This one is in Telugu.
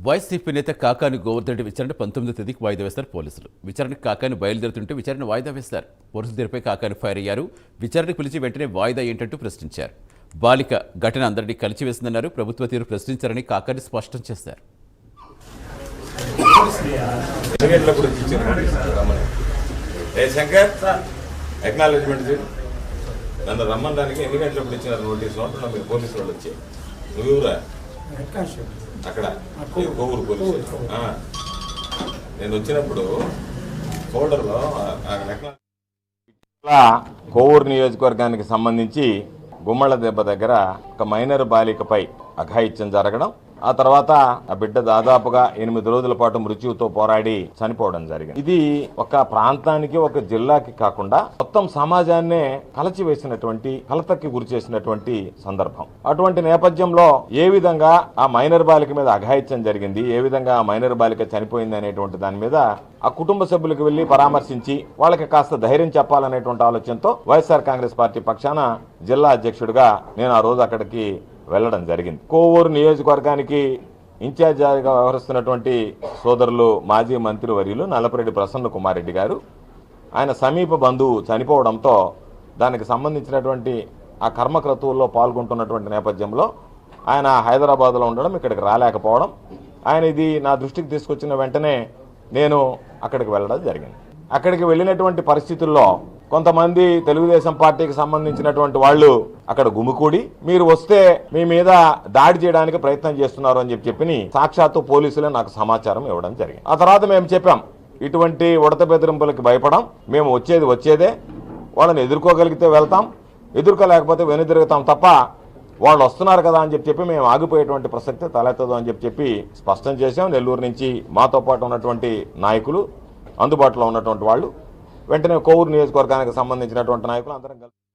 వైసీపీ నేత కాకాని గోవర్ధన్ రెడ్డి విచారణ 19వ తేదీకి వాయిదా వేస్తారు పోలీసులు. విచారణకు కాకాని బయలుదేరుతుంటే విచారణ వాయిదా వేస్తారు. పోలీసులు తీరుపై కాకాని ఫైర్ అయ్యారు. విచారణకు పిలిచి వెంటనే వాయిదా ఏంటంటూ ప్రశ్నించారు. బాలిక ఘటన అందరినీ కలిచివేసిందన్నారు. ప్రభుత్వ తీరు ప్రశ్నించారని కాకాని స్పష్టం చేశారు. నన్ను రమ్మడానికి ఎన్ని గంటలప్పుడు ఇచ్చినారు నోటీసు అంటున్నా. మీరు పోలీసు వాళ్ళు వచ్చి నువ్వురా అక్కడ కోవూరు పోలీసు నేను వచ్చినప్పుడు ఫోల్డర్లో కోవూరు నియోజకవర్గానికి సంబంధించి గుమ్మళ్ళ దెబ్బ దగ్గర ఒక మైనర్ బాలికపై అఘాయిత్యం జరగడం, ఆ తర్వాత ఆ బిడ్డ దాదాపుగా 8 రోజుల పాటు మృత్యువుతో పోరాడి చనిపోవడం జరిగింది. ఇది ఒక ప్రాంతానికి, ఒక జిల్లాకి కాకుండా మొత్తం సమాజాన్నే కలచివేసినటువంటి, కలతకి గురి చేసినటువంటి సందర్భం. అటువంటి నేపథ్యంలో ఏ విధంగా ఆ మైనర్ బాలిక మీద అఘాయిత్యం జరిగింది, ఏ విధంగా ఆ మైనర్ బాలిక చనిపోయింది అనేటువంటి దాని మీద ఆ కుటుంబ సభ్యులకు వెళ్లి పరామర్శించి వాళ్ళకి కాస్త ధైర్యం చెప్పాలనేటువంటి ఆలోచనతో వైఎస్ఆర్ కాంగ్రెస్ పార్టీ పక్షాన జిల్లా అధ్యక్షుడిగా నేను ఆ రోజు అక్కడికి వెళ్లడం జరిగింది. కోవూరు నియోజకవర్గానికి ఇన్ఛార్జిగా వ్యవహరిస్తున్నటువంటి సోదరులు మాజీ మంత్రి వర్యులు నల్లపురెడ్డి ప్రసన్న కుమార్ రెడ్డి గారు, ఆయన సమీప బంధువు చనిపోవడంతో దానికి సంబంధించినటువంటి ఆ కర్మక్రతువుల్లో పాల్గొంటున్నటువంటి నేపథ్యంలో ఆయన హైదరాబాద్లో ఉండడం, ఇక్కడికి రాలేకపోవడం, ఆయన ఇది నా దృష్టికి తీసుకొచ్చిన వెంటనే నేను అక్కడికి వెళ్ళడం జరిగింది. అక్కడికి వెళ్ళినటువంటి పరిస్థితుల్లో కొంతమంది తెలుగుదేశం పార్టీకి సంబంధించినటువంటి వాళ్ళు అక్కడ గుమికూడి మీరు వస్తే మీ మీద దాడి చేయడానికి ప్రయత్నం చేస్తున్నారు అని చెప్పి సాక్షాత్తు పోలీసులే నాకు సమాచారం ఇవ్వడం జరిగింది. ఆ తర్వాత మేము చెప్పాం, ఇటువంటి ఉడత బెదిరింపులకి భయపడం, మేము వచ్చేదే వాళ్ళని ఎదుర్కోగలిగితే వెళ్తాం, ఎదుర్కోలేకపోతే వెనుదిరుగుతాం తప్ప వాళ్ళు వస్తున్నారు కదా అని చెప్పి మేము ఆగిపోయేటువంటి ప్రసక్తి తలెత్తదు అని చెప్పి స్పష్టం చేశాం. నెల్లూరు నుంచి మాతో పాటు ఉన్నటువంటి నాయకులు, అందుబాటులో ఉన్నటువంటి వాళ్ళు, వెంటనే కోవూరు నియోజకవర్గానికి సంబంధించినటువంటి నాయకులు అందరం కలిసి